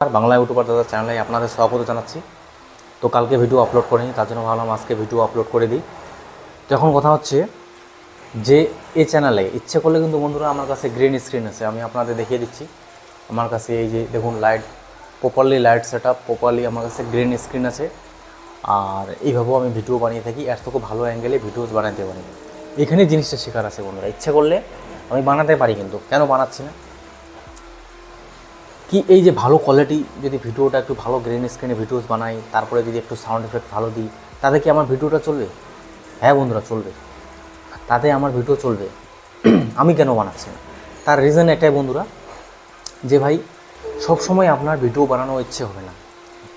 আর Bangla YouTuber দাদা চ্যানেলে আপনাদের স্বাগত জানাচ্ছি। তো কালকে ভিডিও আপলোড করিনি, তার জন্য ভাবলাম আজকে ভিডিও আপলোড করে দিই। তো এখন কথা হচ্ছে যে এই চ্যানেলে ইচ্ছে করলে কিন্তু বন্ধুরা আমার কাছে গ্রিন স্ক্রিন আছে, আমি আপনাদের দেখিয়ে দিচ্ছি। আমার কাছে এই যে দেখুন light, properly light set up, properly আমার কাছে গ্রিন স্ক্রিন আছে। আর এইভাবেও আমি ভিডিও বানিয়ে থাকি, এর থেকে ভালো অ্যাঙ্গেলে ভিডিওস বানাতে পারি। এখানে জিনিসটা শেখার আছে বন্ধুরা, ইচ্ছে করলে আমি বানাতে পারি, কিন্তু কেন বানাচ্ছি না কি, এই যে ভালো কোয়ালিটি যদি ভিডিওটা একটু ভালো গ্রিন স্ক্রিনে ভিডিওস বানাই, তারপরে যদি একটু সাউন্ড এফেক্ট ভালো দিই, তাতে কি আমার ভিডিওটা চলবে? হ্যাঁ বন্ধুরা, চলবে, তাতে আমার ভিডিও চলবে। আমি কেন বানাচ্ছি না? তার রিজন এটাই বন্ধুরা, যে ভাই সবসময় আপনার ভিডিও বানানোর ইচ্ছে হবে না।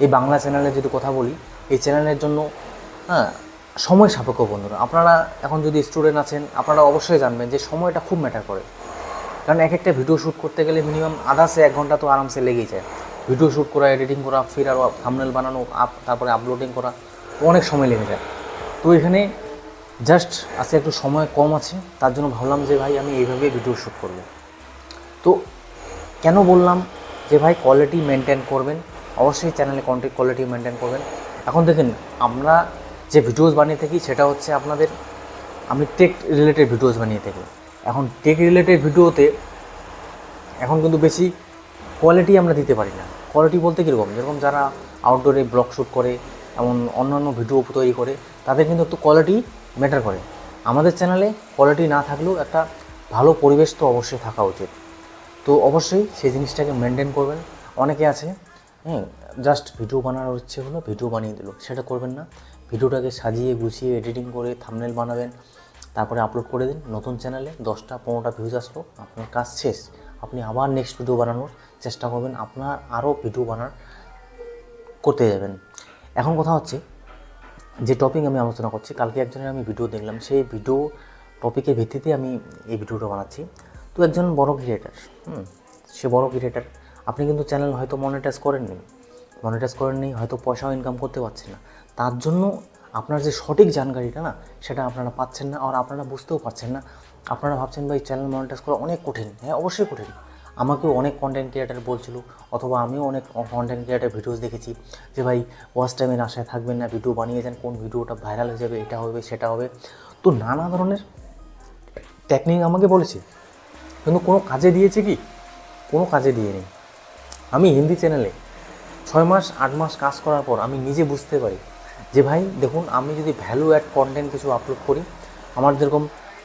এই বাংলা চ্যানেলে যদি কথা বলি, এই চ্যানেলের জন্য হ্যাঁ সময় সাপেক্ষ বন্ধুরা। আপনারা এখন যদি স্টুডেন্ট আছেন, আপনারা অবশ্যই জানবেন যে সময়টা খুব ম্যাটার করে। কারণ এক একটা ভিডিও শ্যুট করতে গেলে মিনিমাম আধা সে 1 ঘন্টা তো আরামসে লেগেই যায়। ভিডিও শ্যুট করা, এডিটিং করা, ফির আরও থাম্বনেল বানানো, তারপরে আপলোডিং করা, অনেক সময় লেগে যায়। তো এখানে জাস্ট আজকে একটু সময় কম আছে, তার জন্য ভাবলাম যে ভাই আমি এইভাবে ভিডিও শ্যুট করব। তো কেন বললাম যে ভাই কোয়ালিটি মেনটেন করবেন, অবশ্যই চ্যানেলে কন্টেন্ট কোয়ালিটি মেনটেন করবেন। এখন দেখেন আমরা যে ভিডিওস বানিয়ে থাকি সেটা হচ্ছে আপনাদের, আমি টেক রিলেটেড ভিডিওস বানিয়ে থাকি। এখন টেক রিলেটেড ভিডিওতে এখন কিন্তু বেশি কোয়ালিটি আমরা দিতে পারি না। কোয়ালিটি বলতে কীরকম, যেরকম যারা আউটডোরে ব্লগ শ্যুট করে, এমন অন্যান্য ভিডিও তৈরি করে, তাদের কিন্তু একটু কোয়ালিটি ম্যাটার করে। আমাদের চ্যানেলে কোয়ালিটি না থাকলেও একটা ভালো পরিবেশ তো অবশ্যই থাকা উচিত। তো অবশ্যই সেই জিনিসটাকে মেনটেন করবেন। অনেকে আছে জাস্ট ভিডিও বানানোর ইচ্ছে হলো, ভিডিও বানিয়ে দিল, সেটা করবেন না। ভিডিওটাকে সাজিয়ে গুছিয়ে এডিটিং করে থাম্বনেল বানাবেন, তারপরে আপলোড করে দিন নতুন চ্যানেলে। 10টা 15টা ভিউজ আসলো, আপনার কাজ শেষ। আপনি আবার নেক্সট ভিডিও বানানোর চেষ্টা করবেন, আপনার আরও ভিডিও করতে যাবেন। এখন কথা হচ্ছে যে টপিক আমি আলোচনা করছি, কালকে একজনের আমি ভিডিও দেখলাম, সেই ভিডিও টপিকের ভিত্তিতে আমি এই ভিডিওটা বানাচ্ছি। তো একজন বড় ক্রিয়েটার, সে বড় ক্রিয়েটার, আপনি কিন্তু চ্যানেল হয়তো মনিটাইজ করেননি, হয়তো পয়সাও ইনকাম করতে পারছেন না। তার জন্য আপনার যে সঠিক জানকারিটা না, সেটা আপনারা পাচ্ছেন না, আর আপনারা বুঝতেও পারছেন না। আপনারা ভাবছেন ভাই চ্যানেল মনিটাইজ করা অনেক কঠিন। হ্যাঁ, অবশ্যই কঠিন। আমাকেও অনেক কন্টেন্ট ক্রিয়েটার বলছিল, অথবা আমিও অনেক কন্টেন্ট ক্রিয়েটার ভিডিওস দেখেছি যে ভাই ওয়াচ টাইমের আশায় থাকবেন না, ভিডিও বানিয়ে যান, কোন ভিডিওটা ভাইরাল হয়ে যাবে, এটা হবে সেটা হবে। তো নানা ধরনের টেকনিক আমাকে বলেছে, কিন্তু কোনো কাজে দিয়েছে কি? কোনো কাজে দিয়েনি। আমি হিন্দি চ্যানেলে 6 মাস 8 মাস কাজ করার পর আমি নিজে বুঝতে পারি যে ভাই দেখুন, আমি যদি ভ্যালু অ্যাড কন্টেন্ট কিছু আপলোড করি, আমার যেরকম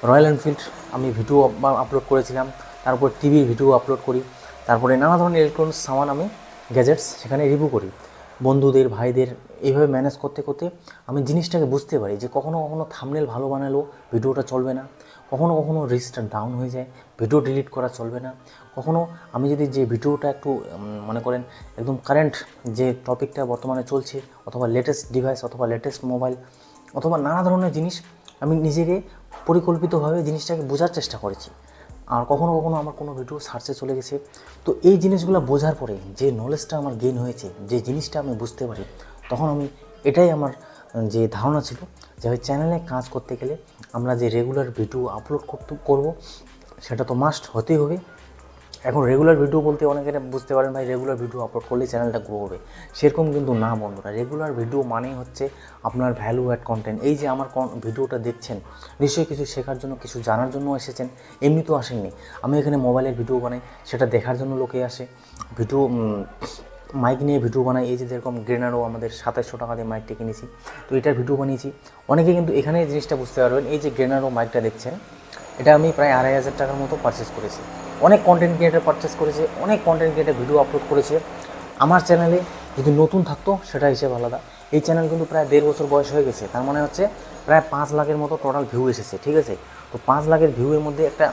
রয়্যাল এনফিল্ড আমি ভিডিও আপলোড করেছিলাম, তারপর টিভির ভিডিও আপলোড করি, তারপরে নানা ধরনের ইলেকট্রনিক্স সামান, আমি গ্যাজেটস সেখানে রিভিউ করি বন্ধুদের, ভাইদের, এইভাবে ম্যানেজ করতে করতে আমি জিনিসটাকে বুঝতে পারি যে কখনও কখনও থাম্বনেল ভালো বানালেও ভিডিওটা চলবে না, কখনও কখনও রিচটা ডাউন হয়ে যায়, ভিডিও ডিলিট করা চলবে না। কখনও আমি যদি যে ভিডিওটা একটু মনে করেন একদম কারেন্ট যে টপিকটা বর্তমানে চলছে, অথবা লেটেস্ট ডিভাইস, অথবা লেটেস্ট মোবাইল, অথবা নানা ধরনের জিনিস, আমি নিজেকে পরিকল্পিতভাবে জিনিসটাকে বোঝার চেষ্টা করেছি। আর কখনও কখনও আমার কোনো ভিডিও সার্চে চলে গেছে। তো এই জিনিসগুলো বোঝার পরে যে নলেজটা আমার গেইন হয়েছে, যে জিনিসটা আমি বুঝতে পারি, তখন আমি, এটাই আমার যে ধারণা ছিল যে ভাই চ্যানেলে কাজ করতে গেলে আমরা যে রেগুলার ভিডিও আপলোড করব, সেটা তো মাস্ট হতেই হবে। এখন রেগুলার ভিডিও বলতে অনেকে বুঝতে পারেন ভাই রেগুলার ভিডিও আপলোড করলেই চ্যানেলটা গ্রো হবে, সেরকম কিন্তু না বন্ধুরা। রেগুলার ভিডিও মানেই হচ্ছে আপনার ভ্যালু অ্যাড কন্টেন্ট। এই যে আমার ভিডিওটা দেখছেন, নিশ্চয়ই কিছু শেখার জন্য, কিছু জানার জন্য এসেছেন, এমনি তো আসেননি। আমি এখানে মোবাইলের ভিডিও বানাই, সেটা দেখার জন্য লোকে আসে। ভিডিও মাইক নিয়ে ভিডিও বানাই, এই যে যেরকম গ্রেনারও আমাদের 2700 টাকা দিয়ে মাইকটা কিনেছি, তো এটার ভিডিও বানিয়েছি। অনেকে কিন্তু এখানে এই জিনিসটা বুঝতে পারবেন, এই যে গ্রেনারও মাইকটা দেখছেন, এটা আমি প্রায় 2500 টাকার মতো পারচেস করেছি। অনেক কন্টেন্ট ক্রিয়েটার পারচেস করেছে, অনেক কন্টেন্ট ক্রিয়েটার ভিডিও আপলোড করেছে। আমার চ্যানেলে যদি নতুন থাকতো সেটা হিসেবে আলাদা। এই চ্যানেল কিন্তু প্রায় 1.5 বছর বয়স হয়ে গেছে, তার মানে হচ্ছে প্রায় 5 লাখের মতো টোটাল ভিউ এসেছে, ঠিক আছে? তো 5 লাখের ভিউয়ের মধ্যে একটা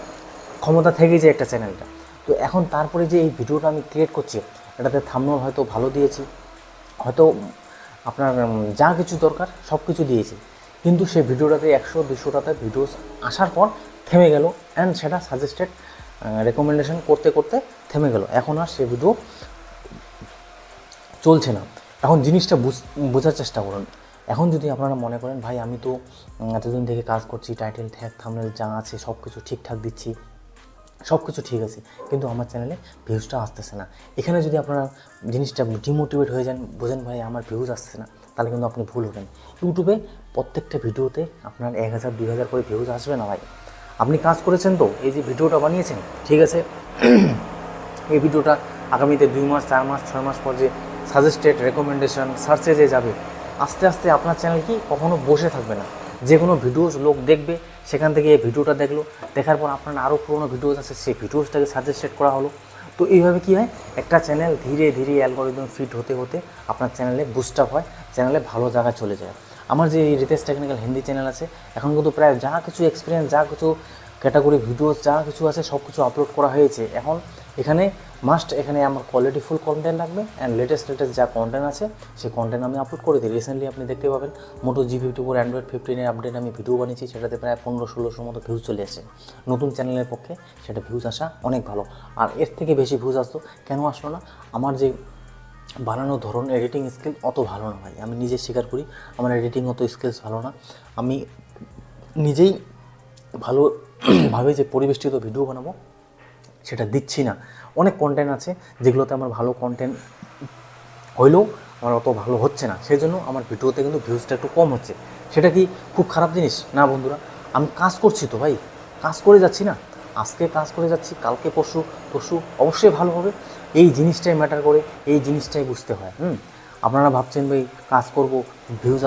ক্ষমতা থেকেই যায় একটা চ্যানেলটা। তো এখন তারপরে যে এই ভিডিওটা আমি ক্রিয়েট করছি, এটাতে থাম্বনেল হয়তো ভালো দিয়েছি, হয়তো আপনার যা কিছু দরকার সব কিছু দিয়েছি, কিন্তু সেই ভিডিওটাতে 100-200 টাকায় ভিডিওস আসার পর থেমে গেল, অ্যান্ড সেটা সাজেস্টেড রেকমেন্ডেশন করতে করতে থেমে গেল। এখন আর সে ভিডিও চলছে না। এখন জিনিসটা বোঝার চেষ্টা করুন। এখন যদি আপনারা মনে করেন ভাই আমি তো এতদিন থেকে কাজ করছি, টাইটেল, ট্যাগ, থাম্বনেল যা আছে সব কিছু ঠিকঠাক দিচ্ছি, সব কিছু ঠিক আছে, কিন্তু আমার চ্যানেলে ভিউজটা আসতেছে না। এখানে যদি আপনারা জিনিসটা ডিমোটিভেট হয়ে যান, বোঝেন ভাই আমার ভিউজ আসছে না, তাহলে কিন্তু আপনি ভুল হবেন। ইউটিউবে প্রত্যেকটা ভিডিওতে আপনার 1000 2000 করে ভিউজ আসবে না ভাই। আপনি কাজ করেছেন তো, এই যে ভিডিওটা বানিয়েছেন, ঠিক আছে, এই ভিডিওটা আগামীতে 2 মাস 4 মাস 6 মাস পর যে সাজেস্টেড রেকমেন্ডেশন সার্চে যে যাবে, আস্তে আস্তে আপনার চ্যানেল কি কখনো বসে থাকবে না। যে কোনো ভিডিওস লোক দেখবে, সেখান থেকে এই ভিডিওটা দেখলো, দেখার পর আপনার আরও পুরোনো ভিডিওস আছে, সেই ভিডিওসটাকে সাজেস্টেড করা হলো। তো এইভাবে কী হয়, একটা চ্যানেল ধীরে ধীরে অ্যালগরিদম ফিট হতে হতে আপনার চ্যানেলে বুস্ট আপ হয়, চ্যানেলে ভালো জায়গায় চলে যায়। আমার যে রিতেশ টেকনিক্যাল হিন্দি চ্যানেল আছে, এখন কিন্তু প্রায় যা কিছু এক্সপিরিয়েন্স, যা কিছু ক্যাটাগরি ভিডিওস যা কিছু আছে সব কিছু আপলোড করা হয়েছে। এখন এখানে এখানে আমার কোয়ালিটিফুল কন্টেন্ট লাগবে, অ্যান্ড লেটেস্ট যা কন্টেন্ট আছে সেই কন্টেন্ট আমি আপলোড করে দিই। রিসেন্টলি আপনি দেখতে পাবেন মোটো G54 অ্যান্ড্রয়েড 15 আপডেট আমি ভিডিও বানিয়েছি, সেটাতে প্রায় 1500-1600 মতো ভিউজ চলে আসে। নতুন চ্যানেলের পক্ষে সেটা ভিউজ আসা অনেক ভালো। আর এর থেকে বেশি ভিউজ আসতো, কেন আসলো না? আমার যে বানানোর ধরন, এডিটিং স্কিল অত ভালো না ভাই, আমি নিজে স্বীকার করি আমার এডিটিং অত স্কিলস ভালো না। আমি নিজেই ভালোভাবে যে পরিবেষ্টিত ভিডিও বানাবো সেটা দিচ্ছি না। অনেক কন্টেন্ট আছে যেগুলোতে আমার ভালো কন্টেন্ট হইলেও আমার অত ভালো হচ্ছে না, সেই জন্য আমার ভিডিওতে কিন্তু ভিউজটা একটু কম হচ্ছে। সেটা কি খুব খারাপ জিনিস? না বন্ধুরা, আমি কাজ করছি তো ভাই, কাজ করে যাচ্ছি না, আজকে কাজ করে যাচ্ছি, কালকে পরশু অবশ্যই ভালো হবে। এই জিনিসটাই ম্যাটার করে, এই জিনিসটাই বুঝতে হয়। আপনারা ভাবছেন ভাই কাজ করব, ভিউজ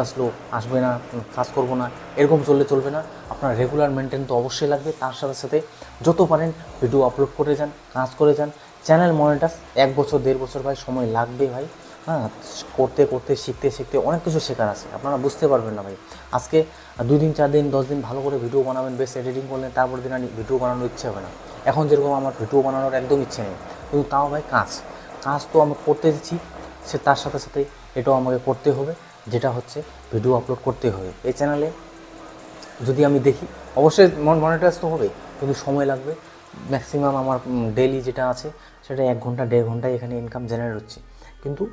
আসবে না, কাজ করব না, এরকম চলবে না। আপনার রেগুলার মেনটেন তো অবশ্যই লাগবে। তার সাথে সাথে যত পারেন ভিডিও আপলোড করে যান, কাজ করে যান। চ্যানেল মনিটাইজ 1 বছর 1.5 বছর ভাই সময় লাগবে ভাই। হ্যাঁ, করতে করতে শিখতে অনেক কিছু শেখার আছে, আপনারা বুঝতে পারবেন না ভাই। আজকে 2 দিন 4 দিন 10 দিন ভালো করে ভিডিও বানাবেন, বেশ এডিটিং করলেন, তারপর দিন আর ভিডিও বানানোর ইচ্ছে হবে না। এখন যেরকম আমার ভিডিও বানানোর একদম ইচ্ছে নেই, কিন্তু তাও ভাই কাজ তো আমি করতে দিচ্ছি, সে তার সাথে সাথে এটাও আমাকে করতে হবে, যেটা হচ্ছে ভিডিও আপলোড করতে হবে। এই চ্যানেলে যদি আমি দেখি অবশ্যই মনিটাইজ তো হবে, কিন্তু সময় লাগবে। ম্যাক্সিমাম আমার ডেইলি যেটা আছে সেটা 1 ঘন্টা 1.5 ঘন্টায় এখানে ইনকাম জেনারেট হচ্ছে, কিন্তু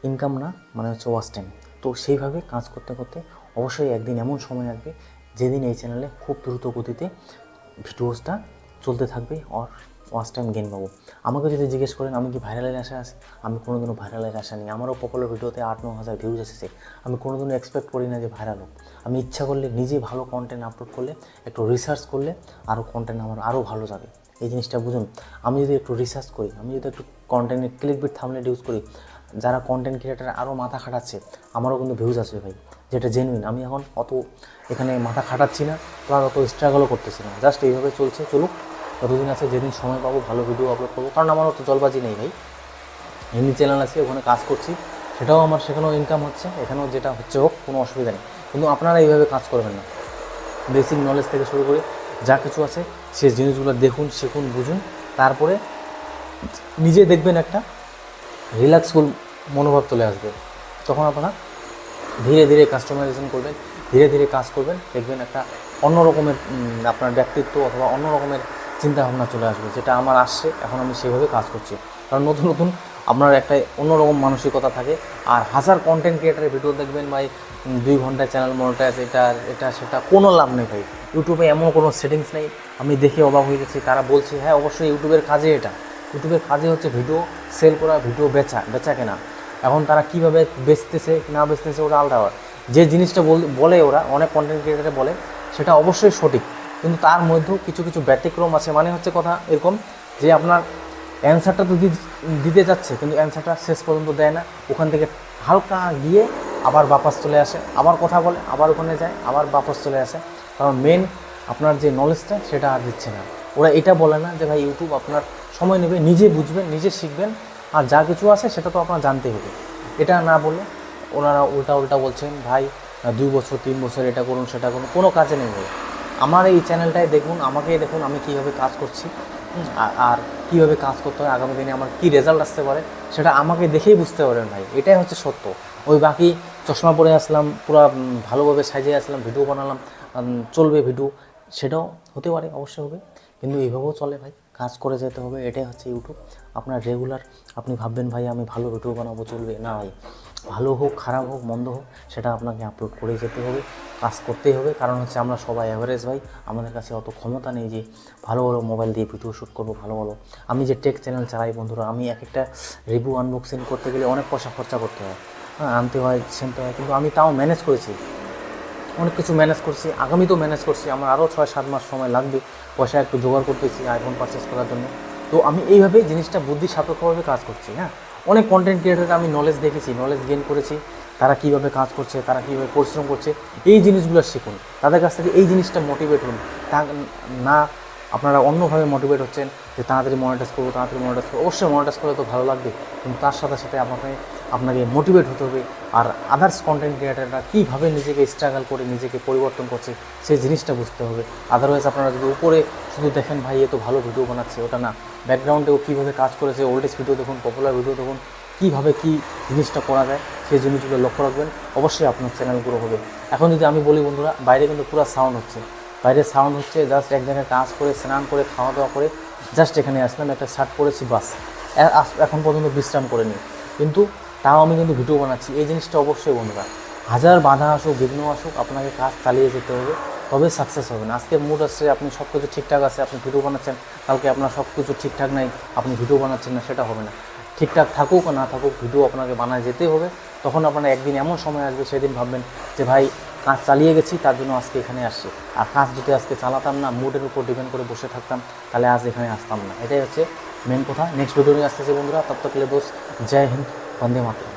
ইনকাম না, মানে হচ্ছে ওয়াচ টাইম। তো সেইভাবে কাজ করতে করতে অবশ্যই একদিন এমন সময় আসবে যেদিন এই চ্যানেলে খুব দ্রুত গতিতে ভিডিওসটা চলতে থাকবে, আর ওয়াচ টাইম গেইন পাবো। আমাকে যদি জিজ্ঞেস করেন আমি কি ভাইরালের আশা আছে, আমি কোনোদিনও ভাইরালের আশা নেই। আমারও পপুলার ভিডিওতে 8-9 হাজার ভিউজ এসেছে, আমি কোনোদিনও এক্সপেক্ট করি না যে ভাইরাল হোক। আমি ইচ্ছা করলে নিজে ভালো কন্টেন্ট আপলোড করলে, একটু রিসার্চ করলে আরও কন্টেন্ট আমার আরও ভালো যাবে। এই জিনিসটা বুঝুন। আমি যদি একটু রিসার্চ করি, আমি যদি একটু কন্টেন্টের ক্লিকবিট থাম্বনেল ইউজ করি, যারা কন্টেন্ট ক্রিয়েটার আরও মাথা খাটাচ্ছে, আমারও কিন্তু ভিউজ আসবে ভাই, যেটা জেনুইন। আমি এখন অত এখানে মাথা খাটাচ্ছি না, তো আর অত স্ট্রাগলও করতেছি না, জাস্ট এইভাবে চলুক। যতদিন আছে, যেদিন সময় পাবো ভালো ভিডিও আপলোড করবো, কারণ আমার অত জলবাজি নেই ভাই। হিন্দি চ্যানেল আছে, ওখানে কাজ করছি, সেটাও আমার সেখানেও ইনকাম হচ্ছে, এখানেও যেটা হচ্ছে হোক, কোনো অসুবিধা নেই। কিন্তু আপনারা এইভাবে কাজ করবেন না। বেসিক নলেজ থেকে শুরু করে যা কিছু আছে সেই জিনিসগুলো দেখুন, শিখুন, বুঝুন, তারপরে নিজে দেখবেন একটা রিল্যাক্সফুল মনোভাব চলে আসবে। তখন আপনারা ধীরে ধীরে কাস্টমাইজেশন করবেন, ধীরে ধীরে কাজ করবেন, দেখবেন একটা অন্য রকমের আপনার ব্যক্তিত্ব অথবা অন্য রকমের চিন্তাভাবনা চলে আসবে, যেটা আমার আসছে। এখন আমি সেভাবে কাজ করছি, কারণ নতুন নতুন আপনার একটা অন্যরকম মানসিকতা থাকে। আর হাজার কন্টেন্ট ক্রিয়েটারের ভিডিও দেখবেন ভাই, 2 ঘন্টায় চ্যানেল মনিটাইজ, এটা সেটা কোনো লাভ নেই ভাই। ইউটিউবে এমন কোনো সেটিংস নেই। আমি দেখে অবাক হয়ে গেছি, তারা বলছে হ্যাঁ অবশ্যই ইউটিউবের কাজে ইউটিউবের কাজে হচ্ছে ভিডিও সেল করা, ভিডিও বেচা কেনা। এখন তারা কীভাবে বেচতেছে না বেচতেছে ওটা আলাদা। যে জিনিসটা বলে ওরা, অনেক কন্টেন্ট ক্রিয়েটারে বলে, সেটা অবশ্যই সঠিক, কিন্তু তার মধ্যেও কিছু কিছু ব্যতিক্রম আছে। মানে হচ্ছে কথা এরকম যে আপনার অ্যান্সারটা তো দিতে যাচ্ছে, কিন্তু অ্যান্সারটা শেষ পর্যন্ত দেয় না, ওখান থেকে হালকা গিয়ে আবার বাপাস চলে আসে, আবার কথা বলে, আবার ওখানে যায়, আবার বাপাস চলে আসে। কারণ মেন আপনার যে নলেজটা সেটা আর দিচ্ছে না। ওরা এটা বলে না যে ভাই ইউটিউব আপনার সময় নেবে, নিজে বুঝবেন, নিজে শিখবেন, আর যা কিছু আছে সেটা তো আপনার জানতে হবে। এটা না বলে ওনারা উল্টা বলছেন ভাই 2 বছর 3 বছর এটা করুন সেটা করুন, কোনো কাজে নেই ভাই। আমার এই চ্যানেলটায় দেখুন, আমাকেই দেখুন, আমি কীভাবে কাজ করছি, আর কীভাবে কাজ করতে হয়, আগামী দিনে আমার কী রেজাল্ট আসতে পারে সেটা আমাকে দেখেই বুঝতে পারেন ভাই। এটাই হচ্ছে সত্য। ওই বাকি চশমা পরে আসলাম, পুরো ভালোভাবে সাজিয়ে আসলাম, ভিডিও বানালাম, চলবে ভিডিও, সেটাও হতে পারে, অবশ্যই হবে, কিন্তু এইভাবেও চলে ভাই। কাজ করে যেতে হবে, এটাই হচ্ছে ইউটিউব। আপনার রেগুলার আপনি ভাববেন ভাই আমি ভালো ভিডিও বানাবো চলবে না ভাই, ভালো হোক খারাপ হোক মন্দ হোক সেটা আপনাকে আপলোড করে যেতে হবে, কাজ করতেই হবে। কারণ হচ্ছে আমরা সবাই অ্যাভারেজ ভাই, আমাদের কাছে অত ক্ষমতা নেই যে ভালো ভালো মোবাইল দিয়ে ভিডিও শ্যুট করবো ভালো ভালো। আমি যে টেক চ্যানেল চালাই বন্ধুরা, আমি এক একটা রিভিউ আনবক্সিং করতে গেলে অনেক পয়সা খরচা করতে হয়, হ্যাঁ আনতে হয় সেনতে হয়, কিন্তু আমি তাও ম্যানেজ করেছি, অনেক কিছু ম্যানেজ করছি, আগামীতেও ম্যানেজ করছি। আমার আরও 6-7 মাস সময় লাগবে, পয়সা একটু জোগাড় করতেছি আইফোন পারচেস করার জন্য। তো আমি এইভাবে জিনিসটা বুদ্ধি সাপেক্ষভাবে কাজ করছি। হ্যাঁ, অনেক কন্টেন্ট ক্রিয়েটার আমি নলেজ দেখেছি, নলেজ গেইন করেছি, তারা কীভাবে কাজ করছে, তারা কীভাবে পরিশ্রম করছে, এই জিনিসগুলো শিখুন, তাদের কাছ থেকে এই জিনিসটা মোটিভেট হন। তা না আপনারা অন্যভাবে মোটিভেট হচ্ছেন যে তাড়াতাড়ি মনিটাইজ করবো, তাড়াতাড়ি মনিটাইজ করবো। অবশ্যই মনিটাইজ করলে তো ভালো লাগবে, কিন্তু তার সাথে সাথে আপনাকে মোটিভেট হতে হবে। আর আদার্স কন্টেন্ট ক্রিয়েটাররা কীভাবে নিজেকে স্ট্রাগল করে নিজেকে পরিবর্তন করছে সেই জিনিসটা বুঝতে হবে। আদারওয়াইজ আপনারা যদি উপরে শুধু দেখেন ভাই এ তো ভালো ভিডিও বানাচ্ছে, ওটা না, ব্যাকগ্রাউন্ডেও কীভাবে কাজ করেছে, ওল্ডেস্ট ভিডিও দেখুন, পপুলার ভিডিও দেখুন, কীভাবে কী জিনিসটা করা যায় সেই জিনিসগুলো লক্ষ্য রাখবেন, অবশ্যই আপনার চ্যানেল গ্রো হবে। এখন যদি আমি বলি বন্ধুরা, বাইরে কিন্তু পুরো সাউন্ড হচ্ছে, বাইরের সাউন্ড হচ্ছে, জাস্ট এক জায়গায় কাজ করে স্নান করে খাওয়া দাওয়া করে জাস্ট এখানে আসলাম, একটা শার্ট পরেছি বাস, এখন পর্যন্ত বিশ্রাম করে নিই, কিন্তু তাও আমি কিন্তু ভিডিও বানাচ্ছি। এই জিনিসটা অবশ্যই বন্ধুরা, হাজার বাধা আসুক বিঘ্ন আসুক আপনাকে কাজ চালিয়ে যেতে হবে, তবে সাকসেস হবেন। আজকে মুড আসছে, আপনি সব কিছু ঠিকঠাক আছে, আপনি ভিডিও বানাচ্ছেন, কালকে আপনার সব কিছু ঠিকঠাক নাই, আপনি ভিডিও বানাচ্ছেন না, সেটা হবে না। ঠিকঠাক থাকুক আর না থাকুক ভিডিও আপনাকে বানায় যেতেই হবে। তখন আপনার একদিন এমন সময় আসবে সেদিন ভাববেন যে ভাই কাজ চালিয়ে গেছি, তার জন্য আজকে এখানে আসছি। আর কাজ যদি আজকে চালাতাম না, মুডের উপর ডিপেন্ড করে বসে থাকতাম, তাহলে আজ এখানে আসতাম না। এটাই হচ্ছে মেন কথা। নেক্সট ভিডিও নিয়ে আসতেছি বন্ধুরা, তব তক লে দোস্ত, জয় হিন্দ, বন্দে মাতরম।